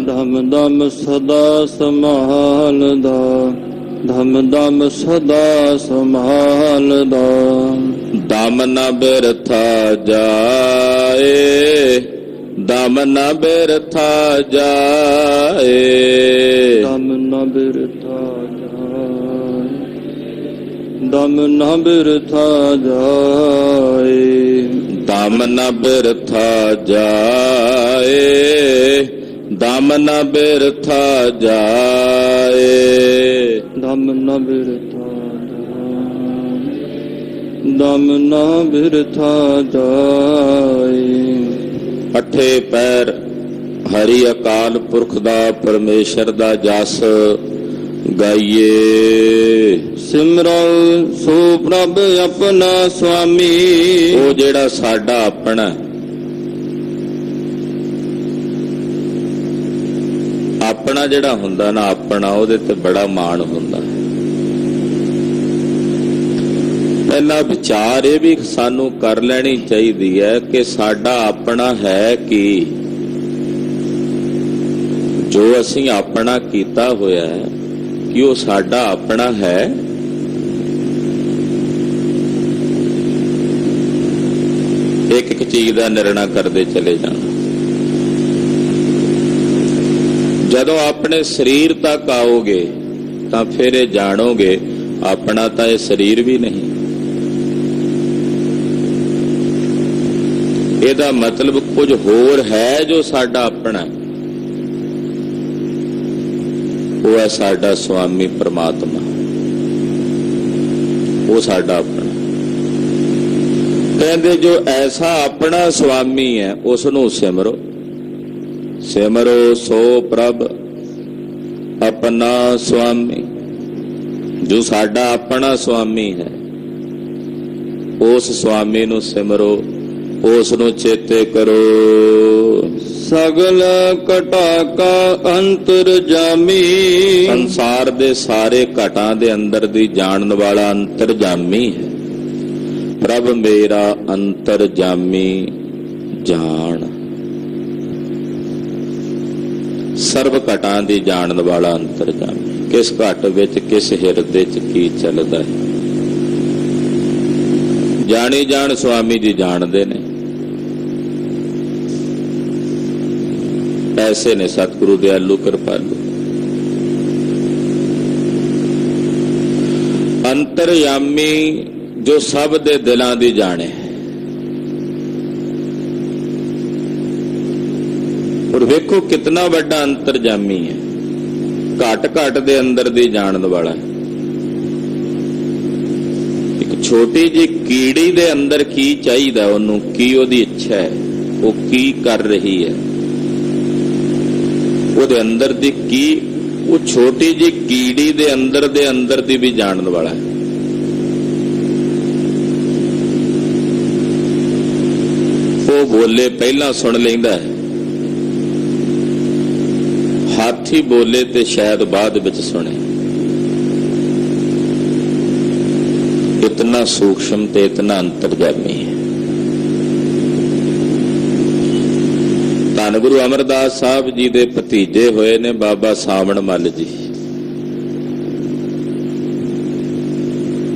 दम दम सदा संभालदा, दम दम सदा संभालदा। दम न बिरथा जाए, दम न बिरथा जाए, दम न बिरथा जाए, दम न बिरथा जाए, दम न बिरथा जाए, दम न बिरथा जाए, दम न बिरथा दम न बिरथा जाए। अठे पैर हरि अकाल पुरख दा, परमेश्वर दा जस गाइए। सिमरो सो प्रभ अपना स्वामी, वो जेड़ा साडा अपना, अपना जेड़ा हुंदा ना, अपना ओहदे ते बड़ा माण हुंदा। पहला विचार ये भी सानू कर लेनी चाहिए है कि साडा अपना है कि जो असी अपना कीता होया है, कि वो साडा अपना है। एक एक चीज का निर्णय करते चले जाना। जदों अपने शरीर तक आओगे तो फिर ये जानोगे अपना तो ये शरीर भी नहीं। ਇਹਦਾ मतलब कुछ होर है जो साडा अपना, वो है साडा स्वामी परमात्मा, वो साडा अपना। कहते जो ऐसा अपना स्वामी है उसनू सिमरो। सिमरो सो प्रभ अपना स्वामी। जो साडा अपना स्वामी है उस स्वामी नू सिमरो, ਉਸ ਨੂੰ ਚੇਤੇ ਕਰੋ। ਸਗਲ ਘਟਾ ਕਾ ਅੰਤਰ ਜਾਮੀ। ਸੰਸਾਰ ਦੇ ਸਾਰੇ ਘਟਾਂ ਦੇ ਅੰਦਰ ਦੀ ਜਾਣਨ ਵਾਲਾ ਅੰਤਰਜਾਮੀ ਹੈ। ਪ੍ਰਭ ਮੇਰਾ ਅੰਤਰਜਾਮੀ ਜਾਣ। ਸਰਬ ਘਟਾਂ ਦੀ ਜਾਣਨ ਵਾਲਾ ਅੰਤਰਜਾਮੀ। ਕਿਸ ਘਟ ਵਿੱਚ ਕਿਸ ਹਿਰਦੇ 'ਚ ਕੀ ਚੱਲਦਾ ਹੈ, ਜਾਣੀ ਜਾਣ ਸੁਆਮੀ ਜੀ ਜਾਣਦੇ ਨੇ। ਐਸੇ ਨੇ ਸਤਿਗੁਰੂ ਦਿਆਲੂ ਕਿਰਪਾਲੂ। ਅੰਤਰਯਾਮੀ ਜੋ ਸਭ ਦੇ ਦਿਲਾਂ ਦੀ ਜਾਣੇ। ਔਰ ਵੇਖੋ ਕਿਤਨਾ ਵੱਡਾ ਅੰਤਰਜਾਮੀ ਹੈ। ਘਟ ਘਟ ਦੇ ਅੰਦਰ ਦੀ ਜਾਣਨ ਵਾਲਾ ਹੈ। ਇੱਕ ਛੋਟੀ ਜਿਹੀ ਕੀੜੀ ਦੇ ਅੰਦਰ ਕੀ ਚਾਹੀਦਾ, ਉਹਨੂੰ ਕੀ ਉਹਦੀ ਇੱਛਾ ਹੈ, ਉਹ ਕੀ ਕਰ ਰਹੀ ਹੈ, ਉਹਦੇ ਅੰਦਰ ਦੀ ਕੀ, ਉਹ ਛੋਟੀ ਜਿਹੀ ਕੀੜੀ ਦੇ ਅੰਦਰ ਦੀ ਵੀ ਜਾਣਨ ਵਾਲਾ ਹੈ। ਉਹ ਬੋਲੇ ਪਹਿਲਾਂ ਸੁਣ ਲੈਂਦਾ ਹੈ, ਹਾਥੀ ਬੋਲੇ ਤੇ ਸ਼ਾਇਦ ਬਾਅਦ ਵਿੱਚ ਸੁਣੇ। ਇਤਨਾ ਸੂਖਸ਼ਮ ਤੇ ਇਤਨਾ ਅੰਤਰਜਾਮੀ ਹੈ। ਧੰਨ ਗੁਰੂ ਅਮਰਦਾਸ ਸਾਹਿਬ ਜੀ ਦੇ ਭਤੀਜੇ ਹੋਏ ਨੇ ਬਾਬਾ ਸਾਵਣ ਮੱਲ ਜੀ।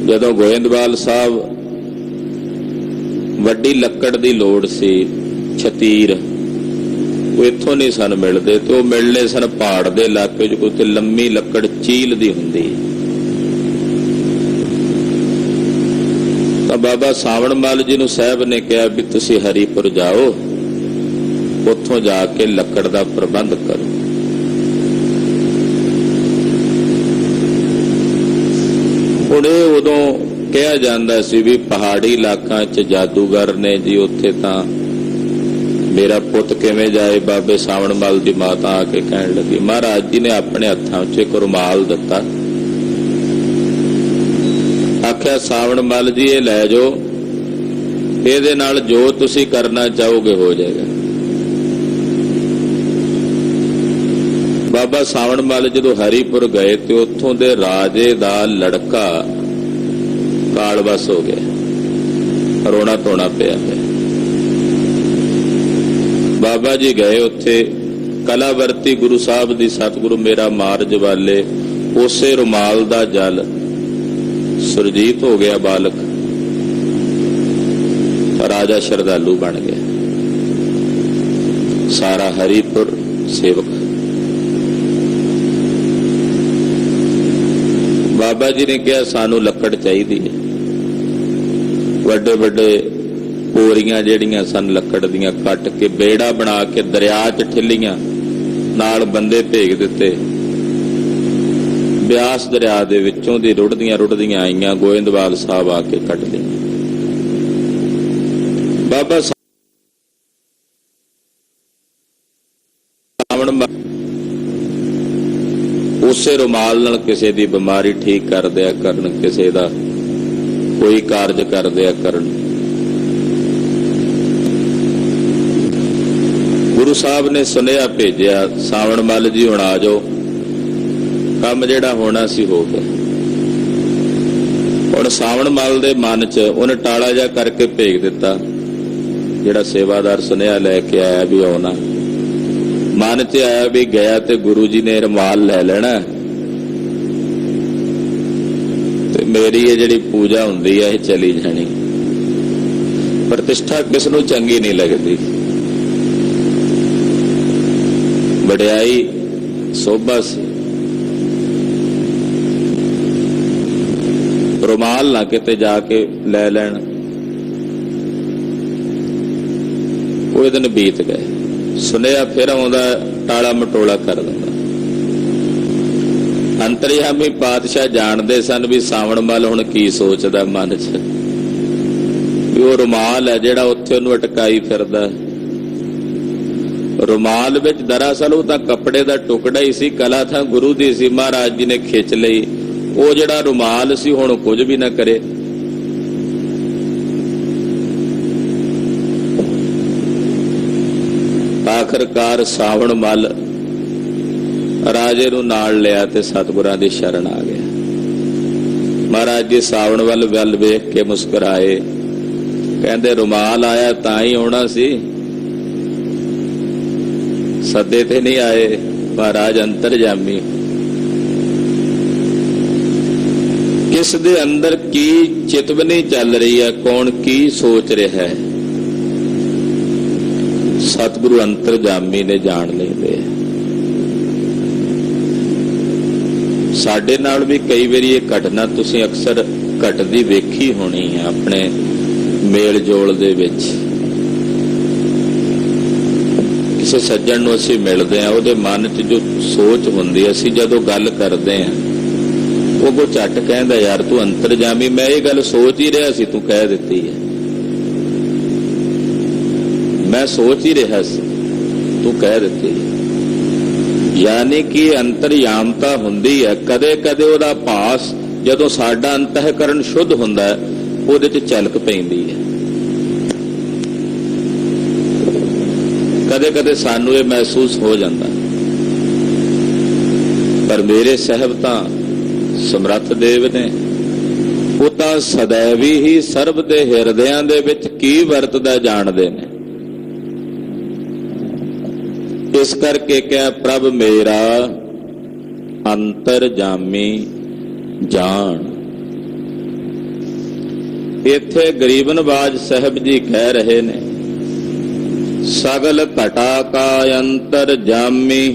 ਜਦੋਂ ਗੋਇੰਦਵਾਲ ਸਾਹਿਬ ਵੱਡੀ ਲੱਕੜ ਦੀ ਲੋੜ ਸੀ, ਛਤੀਰ, ਉਹ ਇੱਥੋਂ ਨਹੀਂ ਸਨ ਮਿਲਦੇ, ਤੇ ਉਹ ਮਿਲਣੇ ਸਨ ਪਹਾੜ ਦੇ ਇਲਾਕੇ 'ਚ। ਕੋਈ ਲੰਮੀ ਲੱਕੜ ਚੀਲ ਦੀ ਹੁੰਦੀ। ਤਾਂ ਬਾਬਾ ਸਾਵਣ ਮੱਲ ਜੀ ਨੂੰ ਸਾਹਿਬ ਨੇ ਕਿਹਾ ਵੀ ਤੁਸੀਂ ਹਰੀਪੁਰ ਜਾਓ, ਉੱਥੋਂ ਜਾ ਕੇ ਲੱਕੜ ਦਾ ਪ੍ਰਬੰਧ ਕਰੋ। ਹੁਣ ਇਹ ਉਦੋਂ ਕਿਹਾ ਜਾਂਦਾ ਸੀ ਵੀ ਪਹਾੜੀ ਇਲਾਕਿਆਂ 'ਚ ਜਾਦੂਗਰ ਨੇ ਜੀ, ਉੱਥੇ ਤਾਂ ਮੇਰਾ ਪੁੱਤ ਕਿਵੇਂ ਜਾਏ। ਬਾਬੇ ਸਾਵਣ ਮੱਲ ਦੀ ਮਾਤਾ ਆ ਕੇ ਕਹਿਣ ਲੱਗੀ, ਮਹਾਰਾਜ ਜੀ ਨੇ ਆਪਣੇ ਹੱਥਾਂ 'ਚ ਇੱਕ ਰੁਮਾਲ ਦਿੱਤਾ, ਆਖਿਆ ਸਾਵਣ ਮੱਲ ਜੀ ਇਹ ਲੈ ਜਾਓ, ਇਹਦੇ ਨਾਲ ਜੋ ਤੁਸੀਂ ਕਰਨਾ ਚਾਹੋਗੇ ਹੋ ਜਾਏਗਾ। ਬਾਬਾ ਸਾਵਣ ਮੱਲ ਜਦੋਂ ਹਰੀਪੁਰ ਗਏ ਤੇ ਉੱਥੋਂ ਦੇ ਰਾਜੇ ਦਾ ਲੜਕਾ ਕਾਲਵਸ ਹੋ ਗਿਆ, ਰੋਣਾ ਧੋਣਾ ਪਿਆ ਹੈ। ਬਾਬਾ ਜੀ ਗਏ ਉੱਥੇ, ਕਲਾਵਰਤੀ ਗੁਰੂ ਸਾਹਿਬ ਦੀ ਸਤਿਗੁਰੂ ਮੇਰਾ ਮਾਰਜ ਵਾਲੇ, ਉਸੇ ਰੁਮਾਲ ਦਾ ਜਲ ਸੁਰਜੀਤ ਹੋ ਗਿਆ ਬਾਲਕ, ਰਾਜਾ ਸ਼ਰਧਾਲੂ ਬਣ ਗਿਆ। ਸਾਰਾ ਹਰੀਪੁਰ ਸੇਵਕ। ਬਾਬਾ ਜੀ ਨੇ ਕਿਹਾ ਸਾਨੂੰ ਲੱਕੜ ਚਾਹੀਦੀ ਹੈ। ਵੱਡੇ ਵੱਡੇ ਪੋਰੀਆਂ ਜਿਹੜੀਆਂ ਸਨ ਲੱਕੜ ਦੀਆਂ ਕੱਟ ਕੇ ਬੇੜਾ ਬਣਾ ਕੇ ਦਰਿਆ 'ਚ ਠਿੱਲੀਆਂ, ਨਾਲ ਬੰਦੇ ਭੇਜ ਦਿੱਤੇ। ਬਿਆਸ ਦਰਿਆ ਦੇ ਵਿੱਚੋਂ ਦੀ ਰੁੜਦੀਆਂ ਆਈਆਂ, ਗੋਇੰਦਵਾਲ ਸਾਹਿਬ ਆ ਕੇ ਕੱਢ ਲਈਆਂ। ਬਾਬਾ ਸਾਵਣ ਉਸੇ ਰੁਮਾਲ ਨਾਲ ਕਿਸੇ ਦੀ ਬਿਮਾਰੀ ਠੀਕ ਕਰ ਦਿਆ ਕਰਨ, ਕਿਸੇ ਦਾ ਕੋਈ ਕਾਰਜ ਕਰ ਦਿਆ ਕਰਨ। ਗੁਰੂ ਸਾਹਿਬ ਨੇ ਸੁਨੇਹਾ ਭੇਜਿਆ, ਸਾਵਣ ਮੱਲ ਜੀ ਹੁਣ ਆ ਜਾਓ, ਕੰਮ ਜਿਹੜਾ ਹੋਣਾ ਸੀ ਹੋ ਗਿਆ। ਹੁਣ ਸਾਵਣ ਮੱਲ ਦੇ ਮਨ 'ਚ ਉਹਨੇ ਟਾਲਾ ਜਿਹਾ ਕਰਕੇ ਭੇਜ ਦਿੱਤਾ, ਜਿਹੜਾ ਸੇਵਾਦਾਰ ਸੁਨੇਹਾ ਲੈ ਕੇ ਆਇਆ ਵੀ ਆਉਣਾ। ਮਨ 'ਚ ਆਇਆ ਵੀ ਗਿਆ ਤੇ ਗੁਰੂ ਜੀ ਨੇ ਰੁਮਾਲ ਲੈ ਲੈਣਾ ਤੇ ਮੇਰੀ ਇਹ ਜਿਹੜੀ ਪੂਜਾ ਹੁੰਦੀ ਹੈ ਇਹ ਚਲੀ ਜਾਣੀ। ਪ੍ਰਤਿਸ਼ਠਾ ਕਿਸ ਨੂੰ ਚੰਗੀ ਨਹੀਂ ਲੱਗਦੀ, ਵਡਿਆਈ ਸੋਭਾ ਸੀ। ਰੁਮਾਲ ਨਾ ਕਿਤੇ ਜਾ ਕੇ ਲੈ ਲੈਣ। ਉਹ ਦਿਨ ਬੀਤ ਗਏ, ਸੁਨੇਹਾ ਫਿਰ ਆਉਂਦਾ, ਟਾਲਾ ਮਟੋਲਾ ਕਰ ਦਿੰਦਾ। ਅੰਤਰਯਾਮੀ ਪਾਤਸ਼ਾਹ ਜਾਣਦੇ ਸਨ ਵੀ ਸਾਵਣ ਮੱਲ ਹੁਣ ਕੀ ਸੋਚਦਾ ਮਨ 'ਚ, ਵੀ ਉਹ ਰੁਮਾਲ ਹੈ ਜਿਹੜਾ ਉੱਥੇ ਉਹਨੂੰ ਅਟਕਾਈ ਫਿਰਦਾ। ਰੁਮਾਲ ਵਿੱਚ ਦਰਅਸਲ ਉਹ ਤਾਂ ਕੱਪੜੇ ਦਾ ਟੁਕੜਾ ਹੀ ਸੀ, ਕਲਾ ਤਾਂ ਗੁਰੂ ਦੀ ਸੀ, ਮਹਾਰਾਜ ਜੀ ਨੇ ਖਿੱਚ ਲਈ। ਉਹ ਜਿਹੜਾ ਰੁਮਾਲ ਸੀ ਹੁਣ ਕੁਝ ਵੀ ਨਾ ਕਰੇ। ਆਖਰਕਾਰ ਸਾਵਣ ਮੱਲ ਰਾਜੇ ਨੂੰ ਨਾਲ ਲਿਆ ਤੇ ਸਤਿਗੁਰਾਂ ਦੀ ਸ਼ਰਨ ਆ ਗਿਆ। ਮਹਾਰਾਜ ਜੀ ਸਾਵਣ ਵੱਲ ਵੇਖ ਕੇ ਮੁਸਕਰਾਏ, ਕਹਿੰਦੇ ਰੁਮਾਲ ਆਇਆ ਤਾਂ ਹੀ ਆਉਣਾ ਸੀ, ਸੱਦੇ ਤੇ ਨਹੀਂ ਆਏ। ਮਹਾਰਾਜ ਅੰਤਰਜਾਮੀ, ਕਿਸ ਦੇ ਅੰਦਰ ਕੀ ਚਿਤਵਨੀ ਚੱਲ ਰਹੀ ਹੈ, ਕੌਣ ਕੀ ਸੋਚ ਰਿਹਾ ਹੈ, ਸਤਿਗੁਰੂ ਅੰਤਰਜਾਮੀ ਨੇ ਜਾਣ ਲੈਂਦੇ। ਸਾਡੇ ਨਾਲ ਵੀ ਕਈ ਵਾਰੀ ਇਹ ਘਟਨਾ ਤੁਸੀਂ ਅਕਸਰ ਘਟਦੀ ਵੇਖੀ ਹੋਣੀ ਹੈ ਆਪਣੇ ਮੇਲ ਜੋਲ ਦੇ ਵਿੱਚ। ਕਿਸੇ ਸੱਜਣ ਨੂੰ ਅਸੀਂ ਮਿਲਦੇ ਹਾਂ, ਉਹਦੇ ਮਨ 'ਚ ਜੋ ਸੋਚ ਹੁੰਦੀ, ਅਸੀਂ ਜਦੋਂ ਗੱਲ ਕਰਦੇ ਹਾਂ ਉਹ ਕੋ ਝੱਟ ਕਹਿੰਦਾ, ਯਾਰ ਤੂੰ ਅੰਤਰਜਾਮੀ, ਮੈਂ ਇਹ ਗੱਲ ਸੋਚ ਹੀ ਰਿਹਾ ਸੀ, ਤੂੰ ਕਹਿ ਦਿੱਤੀ ਹੈ। ਮੈਂ ਸੋਚ ਹੀ ਰਿਹਾ ਸੀ, ਤੂੰ ਕਹਿ ਦਿੱਤੀ ਹੈ। ਯਾਨੀ ਕਿ ਅੰਤਰਯਾਮਤਾ ਹੁੰਦੀ ਹੈ। ਕਦੇ ਕਦੇ ਉਹਦਾ ਭਾਸ, ਜਦੋਂ ਸਾਡਾ ਅੰਤःਕਰਨ ਸ਼ੁੱਧ ਹੁੰਦਾ ਹੈ, ਉਹਦੇ 'ਚ ਝਲਕ ਪੈਂਦੀ ਹੈ। ਕਦੇ ਕਦੇ ਸਾਨੂੰ ਇਹ ਮਹਿਸੂਸ ਹੋ ਜਾਂਦਾ, ਪਰ ਮੇਰੇ ਸਾਹਿਬ ਤਾਂ ਸਮਰੱਥ ਦੇਵ ਨੇ, ਉਹ ਤਾਂ ਸदैव ਹੀ ਸਰਬ ਦੇ ਹਿਰਦਿਆਂ ਦੇ ਵਿੱਚ ਕੀ ਵਰਤਦਾ ਜਾਣਦੇ ਨੇ। ਇਸ ਕਰਕੇ ਕਿਹਾ ਪ੍ਰਭ ਮੇਰਾ ਅੰਤਰਜਾਮੀ ਜਾਣ। ਇੱਥੇ ਗਰੀਬ ਨਵਾਜ ਸਾਹਿਬ ਜੀ ਕਹਿ ਰਹੇ ਨੇ, ਸਗਲ ਘਟਾ ਕਾ ਅੰਤਰਜਾਮੀ,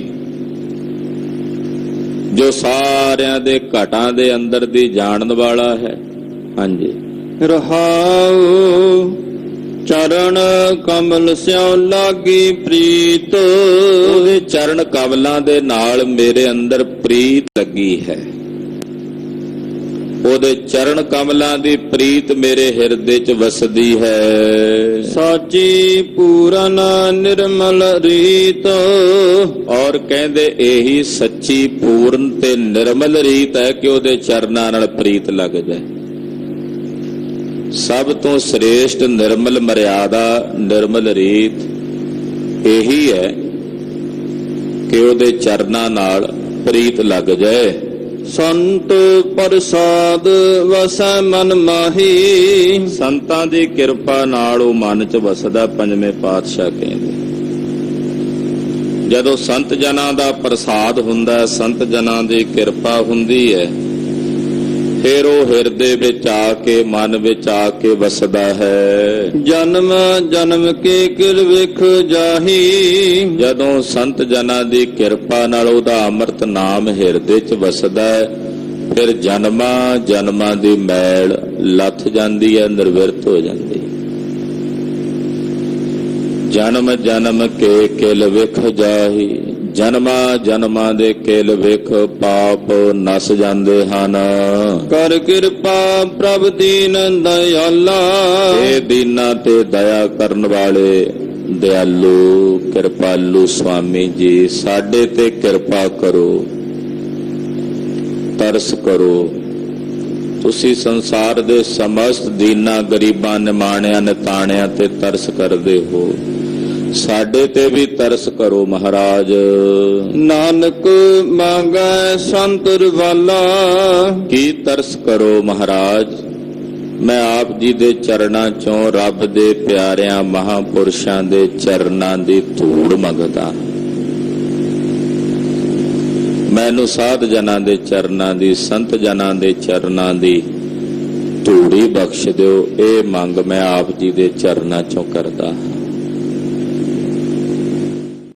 ਜੋ ਸਾਰਿਆਂ ਦੇ ਘਟਾਂ ਦੇ ਅੰਦਰ ਦੀ ਜਾਣਨ ਵਾਲਾ ਹੈ। ਹਾਂਜੀ, ਰਹਾਉ ਚਰਨ ਕਮਲ ਸਿਉ ਲਾਗੀ ਪ੍ਰੀਤ, ਉਹਦੇ ਚਰਨ ਕਮਲਾਂ ਦੇ ਨਾਲ ਮੇਰੇ ਅੰਦਰ ਪ੍ਰੀਤ ਲੱਗੀ ਹੈ। ਉਹਦੇ ਚਰਨ ਕਮਲਾਂ ਦੀ ਪ੍ਰੀਤ ਮੇਰੇ ਹਿਰਦੇ 'ਚ ਵਸਦੀ ਹੈ। ਸਾਚੀ ਪੂਰਨ ਨਿਰਮਲ ਰੀਤ, ਔਰ ਕਹਿੰਦੇ ਇਹੀ ਸੱਚੀ ਪੂਰਨ ਤੇ ਨਿਰਮਲ ਰੀਤ ਹੈ ਕਿ ਉਹਦੇ ਚਰਨਾਂ ਨਾਲ ਪ੍ਰੀਤ ਲੱਗ ਜਾਏ। ਸਭ ਤੋਂ ਸ੍ਰੇਸ਼ਟ ਨਿਰਮਲ ਮਰਿਆਦਾ, ਨਿਰਮਲ ਰੀਤ ਇਹੀ ਹੈ ਕਿ ਉਹਦੇ ਚਰਨਾਂ ਨਾਲ ਪ੍ਰੀਤ ਲੱਗ ਜਾਏ। ਸੰਤ ਪ੍ਰਸਾਦ ਵਸੈ ਮਨ ਮਾਹੀ, ਸੰਤਾਂ ਦੀ ਕਿਰਪਾ ਨਾਲ ਉਹ ਮਨ 'ਚ ਵਸਦਾ। ਪੰਜਵੇਂ ਪਾਤਸ਼ਾਹ ਕਹਿੰਦੇ, ਜਦੋਂ ਸੰਤ ਜਨਾਂ ਦਾ ਪ੍ਰਸਾਦ ਹੁੰਦਾ, ਸੰਤ ਜਨਾਂ ਦੀ ਕਿਰਪਾ ਹੁੰਦੀ ਹੈ, ਫਿਰ ਉਹ ਹਿਰਦੇ ਵਿੱਚ ਆ ਕੇ, ਮਨ ਵਿੱਚ ਆ ਕੇ ਵਸਦਾ ਹੈ। ਜਨਮ ਜਨਮ ਕੇ ਕਿਲ ਵਿਖ ਜਾਹੀ, ਜਦੋਂ ਸੰਤ ਜਨਾਂ ਦੀ ਕਿਰਪਾ ਨਾਲ ਉਹਦਾ ਅੰਮ੍ਰਿਤ ਨਾਮ ਹਿਰਦੇ 'ਚ ਵਸਦਾ ਹੈ, ਫਿਰ ਜਨਮਾਂ ਜਨਮਾਂ ਦੀ ਮੈਲ ਲੱਥ ਜਾਂਦੀ ਹੈ, ਨਿਰਵਿਰਤ ਹੋ ਜਾਂਦੀ। ਜਨਮ ਜਨਮ ਕੇ ਕਿਲ ਵਿਖ ਜਾਹੀ, ਜਨਮਾਂ ਜਨਮਾਂ ਦੇ ਕਿਲ ਵਿਖ ਪਾਪ ਨਸ ਜਾਂਦੇ ਹਨ। ਕਰ ਕਿਰਪਾ ਪ੍ਰਭ ਦੀਨ ਦਇਆਲਾ, ਇਹ ਦੀਨਾਂ ਤੇ ਦਇਆ ਕਰਨ ਵਾਲੇ ਦਿਆਲੂ ਕਿਰਪਾਲੂ ਸੁਆਮੀ ਜੀ, ਸਾਡੇ ਤੇ ਕਿਰਪਾ ਕਰੋ, ਤਰਸ ਕਰੋ। ਤੁਸੀਂ ਸੰਸਾਰ ਦੇ ਸਮਸਤ ਦੀਨਾਂ, ਗਰੀਬਾਂ, ਨਿਮਾਣਿਆਂ, ਨਿਤਾਣਿਆਂ ਤੇ ਤਰਸ ਕਰਦੇ ਹੋ, ਸਾਡੇ ਤੇ ਵੀ ਤਰਸ ਕਰੋ ਮਹਾਰਾਜ। ਨਾਨਕ ਮੰਗੈ ਸੰਤ ਰਵਾਲਾ, ਕੀ ਤਰਸ ਕਰੋ ਮਹਾਰਾਜ। ਮੈਂ ਆਪ ਜੀ ਦੇ ਚਰਨਾਂ ਚੋਂ, ਰੱਬ ਦੇ ਪਿਆਰਿਆਂ ਮਹਾਂਪੁਰਸ਼ਾਂ ਦੇ ਚਰਨਾਂ ਦੀ ਧੂੜ ਮੰਗਦਾ। ਮੈਨੂੰ ਸਾਧ ਜਨਾਂ ਦੇ ਚਰਨਾਂ ਦੀ, ਸੰਤ ਜਨਾਂ ਦੇ ਚਰਨਾਂ ਦੀ ਧੂੜੀ ਬਖਸ਼ ਦਿਓ। ਇਹ ਮੰਗ ਮੈਂ ਆਪ ਜੀ ਦੇ ਚਰਨਾਂ ਚੋਂ ਕਰਦਾ ਹਾਂ।